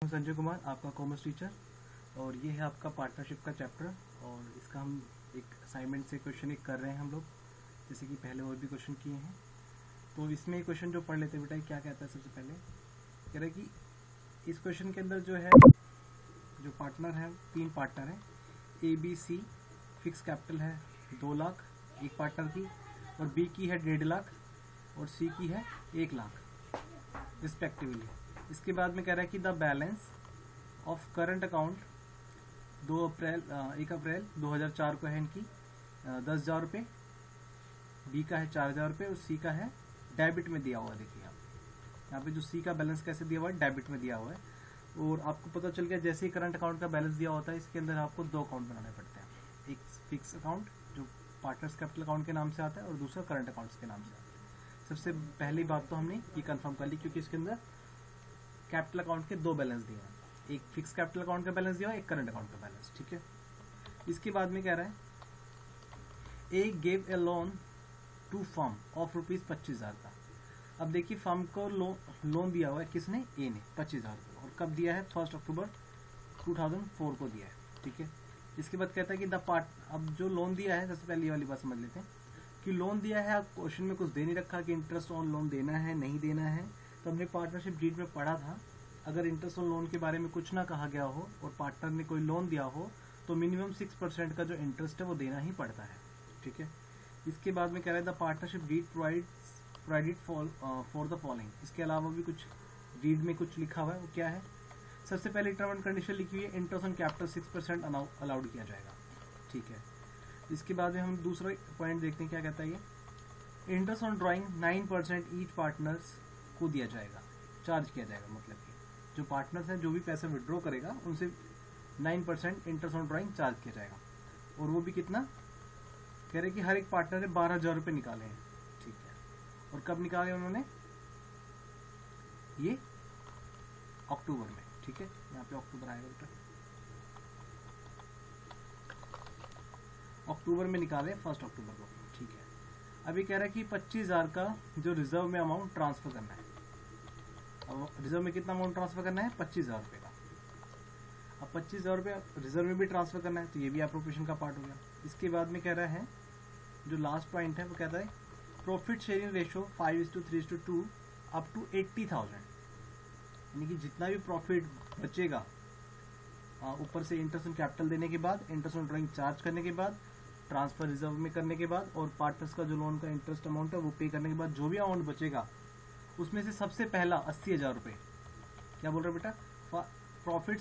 संजय कुमार, आपका commerce teacher, और ये है आपका पार्टनरशिप का चैप्टर। और इसका हम एक असाइनमेंट से क्वेश्चन एक कर रहे हैं हम लोग, जैसे कि पहले और भी क्वेश्चन किए हैं। तो इसमें क्वेश्चन जो पढ़ लेते हैं बेटा, क्या कहता है। सबसे पहले कह रहा है कि इस क्वेश्चन के अंदर जो है, जो पार्टनर है, 3 पार्टनर हैं, A B C. Fix capital है 2 लाख एक पार्टनर की, और बी की है 1.5 लाख, और सी की है 1 लाख रिस्पेक्टिवली। इसके बाद में कह रहा है कि the balance of current account 1 अप्रैल 2004 को है इनकी 10,000 रुपये, बी का है 4,000 रुपये, और सी का है डेबिट में दिया हुआ है। देखिए आप यहाँ पे जो सी का बैलेंस कैसे दिया हुआ है, डेबिट में दिया हुआ है। और आपको पता चल गया, जैसे ही करंट अकाउंट का बैलेंस दिया होता है, इसके अंदर आपको 2 अकाउंट बनाने पड़ते हैं। एक फिक्स अकाउंट जो पार्टनर्स कैपिटल अकाउंट के नाम से आता है, और दूसरा करंट अकाउंट्स के नाम से आता है। सबसे पहली बात तो हमने ये कंफर्म कर ली, क्योंकि इसके अंदर कैपिटल अकाउंट के 2 बैलेंस दिए हैं, एक फिक्स कैपिटल अकाउंट का बैलेंस दिया है, एक करंट अकाउंट का बैलेंस। ठीक है। इसके बाद में कह रहा है A gave a loan to firm of ₹25,000 का। अब देखिए, फर्म को लोन दिया हुआ है किसने, ए ने, 25,000 रुपये, और कब दिया है, 1 अक्टूबर 2004 को दिया है। ठीक है। इसके बाद कहता है कि अब जो लोन दिया है, सबसे पहली वाली बात समझ लेते हैं कि लोन दिया है। आप क्वेश्चन में कुछ दे नहीं रखा कि इंटरेस्ट ऑन लोन देना है नहीं देना है। तो हमने पार्टनरशिप डीड में पढ़ा था, अगर इंटरेस्ट ऑन लोन के बारे में कुछ ना कहा गया हो और पार्टनर ने कोई लोन दिया हो, तो मिनिमम 6% का जो इंटरेस्ट है वो देना ही पड़ता है। ठीक है। इसके बाद में कह रहा है the partnership deed provided for the following. इसके अलावा भी कुछ डीड में कुछ लिखा हुआ है, वो क्या है। सबसे पहले टर्म एंड कंडीशन लिखी हुई है, इंटरेस्ट ऑन कैपिटल 6% अलाउड किया जाएगा। ठीक है। इसके बाद में हम दूसरा पॉइंट देखते हैं, क्या कहता है ये, interest on drawing 9% each partners को दिया जाएगा, चार्ज किया जाएगा। मतलब कि जो पार्टनर्स हैं, जो भी पैसा विड्रॉ करेगा, उनसे 9% इंटरेस्ट ऑन ड्राइंग चार्ज किया जाएगा। और वो भी कितना, कह रहे कि हर एक पार्टनर ने 12,000 रुपये निकाले हैं। ठीक है। और कब निकाले उन्होंने, ये अक्टूबर में। ठीक है, यहाँ पे अक्टूबर आएगा बेटा, अक्टूबर में निकाले 1 अक्टूबर को। ठीक है। अभी कह रहा है कि 25,000 का जो रिजर्व में अमाउंट ट्रांसफर करना है। अब रिजर्व में कितना अमाउंट ट्रांसफर करना है, 25,000 रुपये का। अब 25,000 रुपये रिजर्व में भी ट्रांसफर करना है, तो ये भी एप्रोप्रिएशन का पार्ट हो गया। इसके बाद में कह रहा है, जो लास्ट पॉइंट है वो कहता है profit sharing ratio 5:3:2 up to 80,000। यानी कि जितना भी प्रॉफिट बचेगा, ऊपर से इंटरेस्ट ऑन कैपिटल देने के बाद, इंटरेस्ट ऑन ड्राइंग चार्ज करने के बाद, ट्रांसफर रिजर्व में करने के बाद, और पार्टनर्स का जो लोन का इंटरेस्ट अमाउंट है वो पे करने के बाद, जो भी अमाउंट बचेगा उसमें से सबसे पहला 80,000 रुपये, क्या बोल रहा है बेटा, profit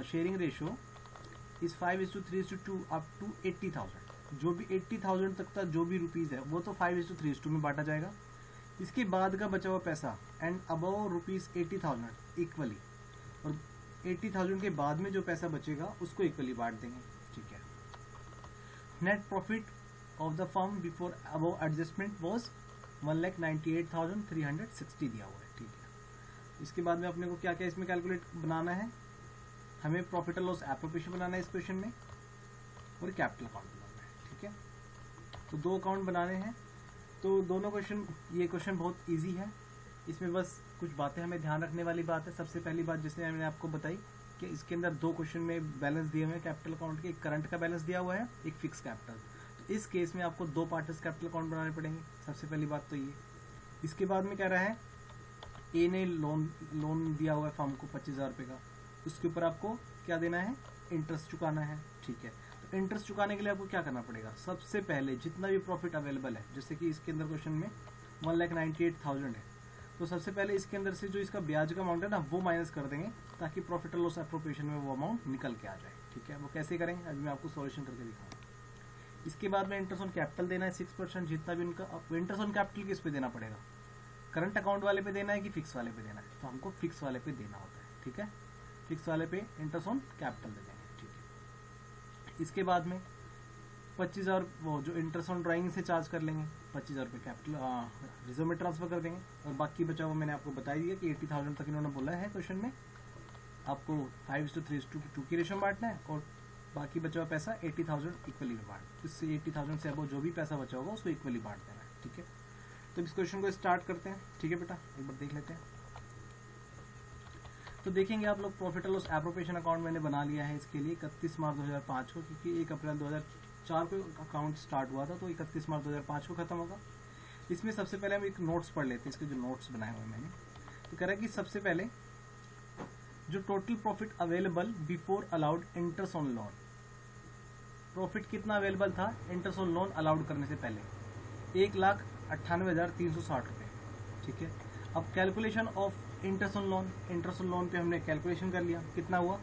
sharing ratio is 5:3:2 up to 80,000। जो भी 80,000 तक का जो भी रुपीज़ है, वो तो 5:3:2 में बांटा जाएगा। इसके बाद का बचा हुआ पैसा एंड अबव ₹80,000 इक्वली, और 80,000 के बाद में जो पैसा बचेगा उसको इक्वली बांट देंगे। ठीक है। Net profit of the firm before above adjustment was 1,98,360 दिया हुआ है। ठीक है। इसके बाद में अपने को क्या क्या इसमें कैलकुलेट बनाना है, हमें प्रॉफिट और लॉस एप्रोप्रिएशन बनाना है इस क्वेश्चन में, और कैपिटल अकाउंट बनाना है। ठीक है। तो 2 अकाउंट बनाने हैं। तो दोनों क्वेश्चन, ये क्वेश्चन बहुत इजी है। इसमें बस कुछ बातें हमें ध्यान रखने वाली बात है। सबसे पहली बात, जैसे मैंने आपको बताई कि इसके अंदर 2 क्वेश्चन में बैलेंस दिए हुए हैं कैपिटल अकाउंट के, एक करंट का बैलेंस दिया हुआ है, एक फिक्स कैपिटल। तो इस केस में आपको 2 पार्टनर्स कैपिटल अकाउंट बनाने पड़ेंगे। सबसे पहली बात तो ये। इसके बाद में कह रहा है, ए ने लोन दिया हुआ है फर्म को 25,000 रुपये का, उसके ऊपर आपको क्या देना है, इंटरेस्ट चुकाना है। ठीक है। तो इंटरेस्ट चुकाने के लिए आपको क्या करना पड़ेगा, सबसे पहले जितना भी प्रॉफिट अवेलेबल है, जैसे कि इसके अंदर क्वेश्चन में 1,98,000 है, तो सबसे पहले इसके अंदर से जो इसका ब्याज का अमाउंट है ना, वो माइनस कर देंगे, ताकि प्रॉफिट और लॉस एप्रोप्रिएशन में वो अमाउंट निकल के आ जाए। ठीक है। वो कैसे करेंगे, अभी मैं आपको सॉल्यूशन करके दिखाऊंगा। इसके बाद में इंटरेस्ट ऑन कैपिटल देना है 6%, जितना भी उनका। इंटरेस्ट ऑन कैपिटल किस पे देना पड़ेगा, करंट अकाउंट वाले पे देना है कि फिक्स वाले पे देना है, तो हमको फिक्स वाले पे देना होता है। ठीक है। फिक्स वाले पे इंटरेस्ट ऑन कैपिटल दे देंगे। ठीक है। इसके बाद में 25,000 वो जो इंटरेस्ट ऑन ड्राइंग से चार्ज कर लेंगे, 25,000 रुपये कैपिटल रिजर्व में ट्रांसफर कर देंगे, और बाकी बचा हुआ मैंने आपको बता दिया कि 80,000 तक इन्होंने बोला है क्वेश्चन में, आपको 5:3:2 की रेशो बांटना है, और बाकी बचा हुआ पैसा 80,000 इक्वली में बांट, इससे 80,000 से अब जो भी पैसा बचा होगा उसको इक्वली बांट देना है। ठीक है। तो इस क्वेश्चन को स्टार्ट करते हैं। ठीक है बेटा, एक बार देख लेते हैं। तो देखेंगे आप लोग profit and loss appropriation account मैंने बना लिया है इसके लिए 31 मार्च 2005 को, क्योंकि 1 अप्रैल 2004 को अकाउंट स्टार्ट हुआ था, तो 31 मार्च 2005 को खत्म होगा। इसमें सबसे पहले हम एक नोट्स पढ़ लेते हैं, इसके जो नोट्स बनाए हुए मैंने। तो कह रहा है कि सबसे पहले जो total profit available before allowed interest on loan, profit कितना अवेलेबल था इंटरेस्ट ऑन लोन अलाउड करने से पहले, 1,98,360 रुपये। ठीक है, अब calculation of interest on loan, interest on loan पे हमने कैलकुलेशन कर लिया, कितना हुआ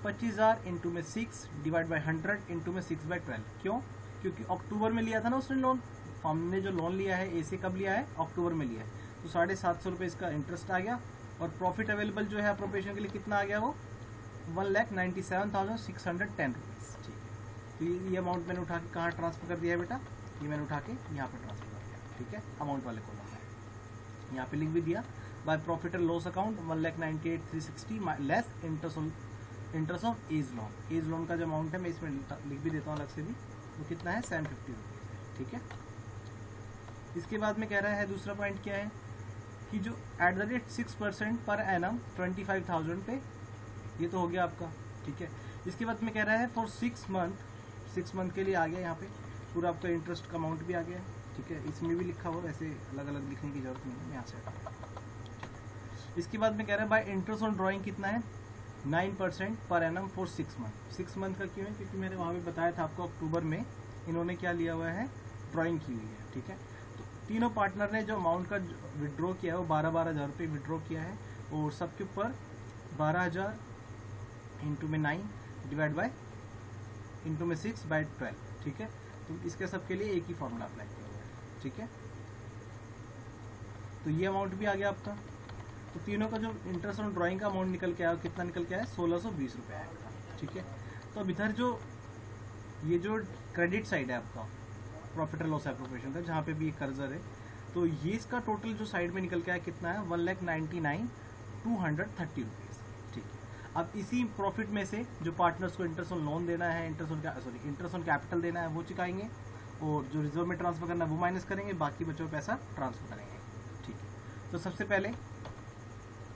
25,000 इंटू में 6 डिवाइड बाई 100 इंटू में 6/12। क्यों? क्योंकि अक्टूबर में लिया था ना उसने लोन, हमने जो लोन लिया है ए से कब लिया है, अक्टूबर में लिया है, तो 750 रुपये इसका इंटरेस्ट आ गया। और प्रॉफिट अवेलेबल जो है अप्रोप्रिएशन के लिए कितना आ गया, वो 1,97,610 रुपीज़। ठीक है, तो ये अमाउंट मैंने उठा के कहाँ ट्रांसफर कर दिया है बेटा, ये मैंने उठा के यहाँ पर ट्रांसफर कर दिया। ठीक है, अमाउंट वाले कॉलम में यहाँ पे लिख भी दिया, by profit and loss account 1,98,360 less interest of as loan. As loan का जो अमाउंट है मैं इसमें लिख भी देता हूँ अलग से भी, वो कितना है 750 रुपीज़। ठीक है, इसके बाद में कह रहा है दूसरा पॉइंट क्या है कि जो @6% पर एनम 25,000 पे, ये तो हो गया आपका। ठीक है, इसके बाद में कह रहा है फॉर 6 मंथ के लिए आ गया, यहाँ पे पूरा आपका इंटरेस्ट का अमाउंट भी आ गया। ठीक है, इसमें भी लिखा हुआ, वैसे अलग अलग लिखने की जरूरत नहीं है, यहाँ से। इसके बाद में कह रहा है बाय इंटरेस्ट ऑन ड्राइंग कितना है 9% per annum for 6 month. 6 month का क्यों है, क्योंकि मैंने वहाँ पे बताया था आपको अक्टूबर में इन्होंने क्या लिया हुआ है, ड्राइंग की हुई है। ठीक है, तो तीनों पार्टनर ने जो अमाउंट का विड्रॉ किया है वो 12,000 रुपये विड्रॉ किया है, और सबके ऊपर 12,000 इंटू में 9 डिवाइड बाय इंटू में 6/12। ठीक है, तो इसके सबके लिए एक ही फॉर्मूला अप्लाई किया हुआ है। ठीक है, तो ये अमाउंट भी आ गया आपका। तो तीनों का जो इंटरेस्ट ऑन ड्राइंग का अमाउंट निकल के आया, कितना निकल के आया 1,620 रुपये आएगा। ठीक है, तो अब इधर जो ये जो क्रेडिट साइड है आपका प्रॉफिट एंड लॉस एप्रोप्रिएशन का, जहाँ पे भी कर्जर है, तो ये इसका टोटल जो साइड में निकल के आया कितना है 1,99,230 रुपीज़। ठीक है, अब इसी प्रॉफिट में से जो पार्टनर्स को इंटरेस्ट ऑन लोन देना है, इंटरेस्ट ऑन कैपिटल देना है वो चुकाएंगे, और जो रिजर्व में ट्रांसफर करना है वो माइनस करेंगे, बाकी बचा हुआ पैसा ट्रांसफर करेंगे। ठीक है, तो सबसे पहले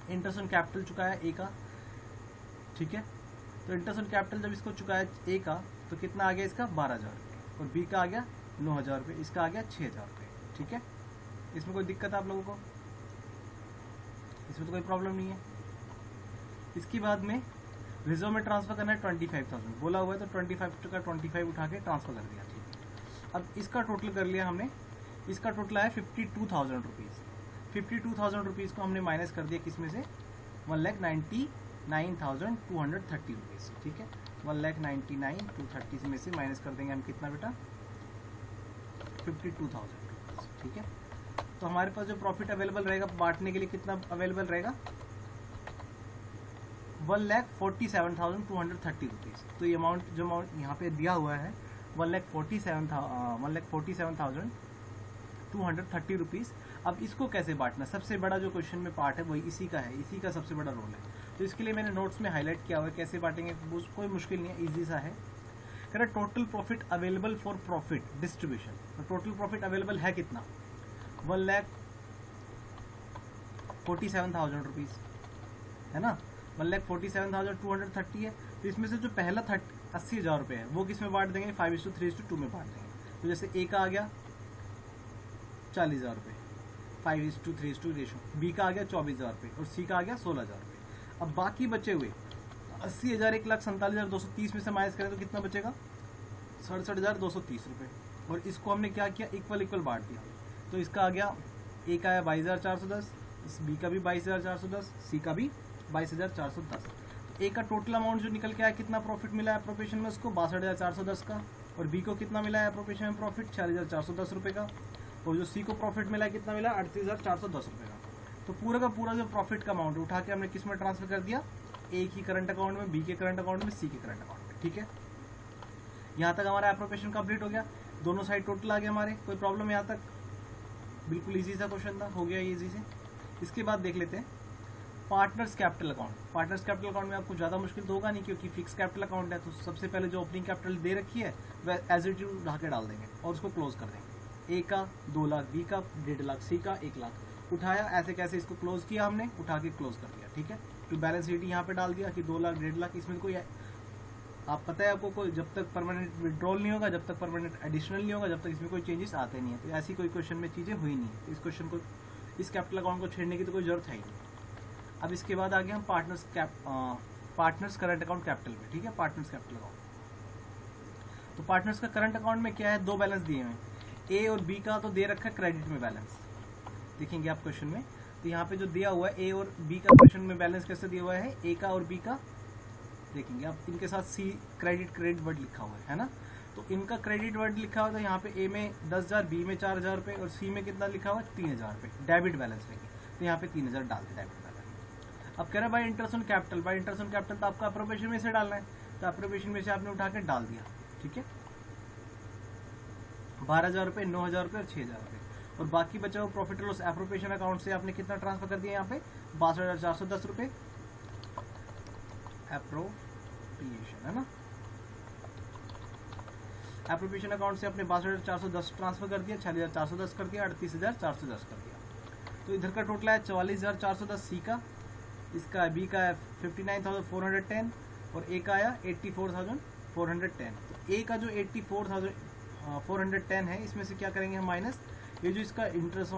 इंटरेस्ट ऑन कैपिटल चुकाया ए का। ठीक है, तो इंटरेस्ट ऑन कैपिटल जब इसको चुकाया ए का, तो कितना आ गया इसका 12,000 रुपये, और बी का आ गया 9,000 रुपये, इसका आ गया 6,000 रुपये। ठीक है, इसमें कोई दिक्कत है आप लोगों को, इसमें तो कोई प्रॉब्लम नहीं है। इसके बाद में रिजर्व में ट्रांसफर करना है 25,000 बोला हुआ है, तो 25 का 25 उठा के ट्रांसफर कर दिया। ठीक है, अब इसका टोटल कर लिया हमने, इसका टोटल आया 52,000 रुपीज़। 52,000 रुपीज़ को हमने माइनस कर दिया किसमें से 1,99,230 रुपीज़। ठीक है, 1,99,230 में से माइनस कर देंगे हम कितना बेटा 52,000 रुपीज़। ठीक है, तो हमारे पास जो प्रॉफिट अवेलेबल रहेगा बांटने के लिए कितना अवेलेबल रहेगा 1,47,230 रुपीज़। तो ये अमाउंट जो अमाउंट यहाँ पे दिया हुआ है 1,47,230 रुपीज़। अब इसको कैसे बांटना, सबसे बड़ा जो क्वेश्चन में पार्ट है वही इसी का है, इसी का सबसे बड़ा रोल है। तो इसके लिए मैंने नोट्स में हाईलाइट किया हुआ है कैसे बांटेंगे, कोई मुश्किल नहीं है, ईजी सा है। कह रहा total profit available for profit distribution, तो टोटल प्रॉफिट अवेलेबल है कितना 1,47,000 रुपीज़ है ना, 1,47,230 है। तो इसमें से जो पहला 80,000 रुपये है वो किस में बांट देंगे 5:3:2 में बांट देंगे। तो जैसे ए का आ गया 40,000 रुपये 5:3 रेशो, बी का आ गया 24,000 रुपये, और सी का आ गया 16,000 रुपये। अब बाकी बचे हुए 80,000 1,47,230 में से माइनस करें तो कितना बचेगा 67,230 रुपये, और इसको हमने क्या किया इक्वल बांट दिया। तो इसका आ गया ए का आया 22,410, बी का भी 22,410, सी का भी 22,410। ए का टोटल अमाउंट जो निकल के आया कितना प्रॉफिट मिला है एप्रोप्रिएशन में उसको 62,410 का, और बी को कितना मिला है एप्रोप्रिएशन में प्रॉफिट 46,410 रुपये का, और जो सी को प्रॉफिट मिला है कितना मिला 38,410 रुपये का। तो पूरा का पूरा जो प्रॉफिट का अमाउंट उठा के हमने किस में ट्रांसफर कर दिया, ए की करंट अकाउंट में, बी के करंट अकाउंट में, सी के करंट अकाउंट में। ठीक है, यहाँ तक हमारा एप्रोप्रिएशन कंप्लीट हो गया, दोनों साइड टोटल आ गया हमारे, कोई प्रॉब्लम यहाँ तक, बिल्कुल ईजी सा क्वेश्चन था, हो गया ईजी से। इसके बाद देख लेते हैं partners capital account. Partners capital account में आपको ज़्यादा मुश्किल तो होगा नहीं, क्योंकि फिक्स कैपिटल अकाउंट है। तो सबसे पहले जो ओपनिंग कैपिटल दे रखी है वह एज इट इज उठा के डाल देंगे और उसको क्लोज कर देंगे। ए का 2 लाख, बी का 1.5 लाख, सी का 1 लाख उठाया, ऐसे कैसे इसको क्लोज किया हमने, उठा के क्लोज कर दिया। ठीक है, टू बैलेंस ईडी यहाँ पे डाल दिया कि 2 लाख 1.5 लाख। इसमें कोई आप पता है आपको कोई जब तक परमानेंट विड्रॉल नहीं होगा, जब तक परमानेंट एडिशनल नहीं होगा, जब तक इसमें कोई चेंजेस आते नहीं है, तो ऐसी कोई क्वेश्चन में चीज़ें हुई नहीं है। इस क्वेश्चन को, इस कैपिटल अकाउंट को छेड़ने की तो कोई जरूरत है ही नहीं। अब इसके बाद आगे हम पार्टनर्स करंट अकाउंट कैपिटल पे, ठीक है, पार्टनर्स कैपिटल अकाउंट। तो पार्टनर्स का करंट अकाउंट में क्या है, 2 बैलेंस दिए हुए हैं, ए और बी का तो दे रखा है क्रेडिट में बैलेंस, देखेंगे आप क्वेश्चन में। तो यहाँ पे जो दिया हुआ है ए और बी का क्वेश्चन में बैलेंस कैसे दिया हुआ है, ए का और बी का देखेंगे आप, इनके साथ सी क्रेडिट वर्ड लिखा हुआ है ना। तो इनका क्रेडिट वर्ड लिखा हुआ था यहाँ पे, ए में 10,000, बी में 4,000 रुपये और सी में कितना लिखा हुआ है 3,000 रुपये डेबिट बैलेंस लेके। तो यहाँ पे 3,000 डालते डेबिट बैलेंस। अब कह रहा है by interest on capital, by interest on capital तो आपका अप्रोप्रिएशन में से डालना है, तो अप्रोप्रिएशन में से आपने उठा के डाल दिया, ठीक है, 12,000 रुपये, 9,000 रुपये और 6,000 रुपये। और बाकी बचा हुआ प्रॉफिट और लॉस एप्रोप्रिएशन अकाउंट से आपने कितना ट्रांसफर कर दिया यहाँ पे, 62,410 रुपये एप्रोप्रिएशन, है ना। एप्रोप्रिएशन अकाउंट से आपने 62,410 ट्रांसफर कर दिया, 6,410 कर दिया, 38,410 कर दिया। तो इधर का टोटल है 44,410 सी का, इसका बी का है 59,410 और ए का आया 84,410। तो ए का जो 84,410 है, इसमें से क्या करेंगे हम माइनस, ये जो इसका इंटरेस्ट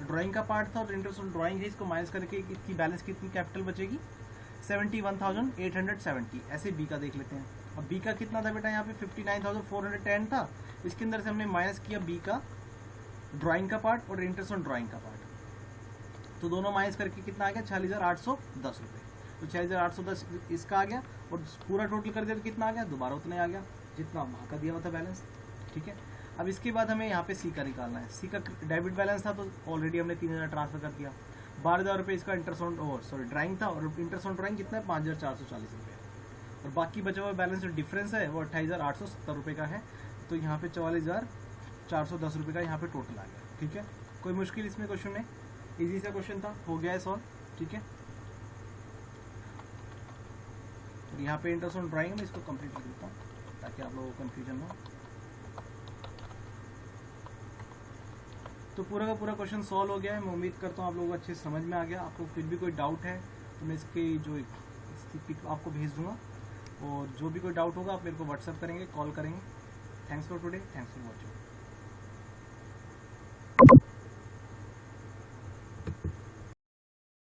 ड्राइंग का पार्ट था और इंटरेस्ट ऑन ड्राइंग है, इसको माइनस करके इसकी बैलेंस कितनी कैपिटल बचेगी, 71,870। ऐसे बी का देख लेते हैं। अब बी का कितना था बेटा, यहाँ पे 59,410 था, इसके अंदर से हमने माइनस किया बी का ड्राइंग का पार्ट और इंटरेस्ट ऑन ड्राइंग का पार्ट, तो दोनों माइनस करके कितना आ गया 46,810 रुपये। तो 46,810 इसका आ गया और पूरा टोटल कर दिया तो कितना आ गया, दोबारा उतना ही आ गया जितना वहाँ का दिया हुआ था बैलेंस, ठीक है। अब इसके बाद हमें यहाँ पे सी का निकालना है। सी का डेबिट बैलेंस था तो ऑलरेडी हमने 3,000 ट्रांसफर कर दिया, 12,000 रुपये इसका इंटरेस्ट ऑन ड्राइंग था और इंटरेस्ट ऑन ड्राइंग कितना है 5,440 रुपये, और बाकी बचा हुआ बैलेंस जो डिफरेंस है वो 28,870 रुपये का है। तो यहाँ पे 44,410 रुपये का यहाँ पे टोटल आ गया, ठीक है। कोई मुश्किल इसमें क्वेश्चन में, इजी सा क्वेश्चन था, हो गया है सॉल्व, ठीक है। यहाँ पे इंटरेस्ट ऑन ड्राइंग में इसको कंप्लीट कर देता हूँ ताकि आप लोगों को कंफ्यूजन हो। तो पूरा का पूरा क्वेश्चन सॉल्व हो गया है। मैं उम्मीद करता हूँ आप लोगों को अच्छे समझ में आ गया। आपको फिर भी कोई डाउट है तो मैं इसकी पिक आपको भेज दूंगा, और जो भी कोई डाउट होगा आप मेरे को व्हाट्सएप करेंगे, कॉल करेंगे। Thanks for today, thanks for watching.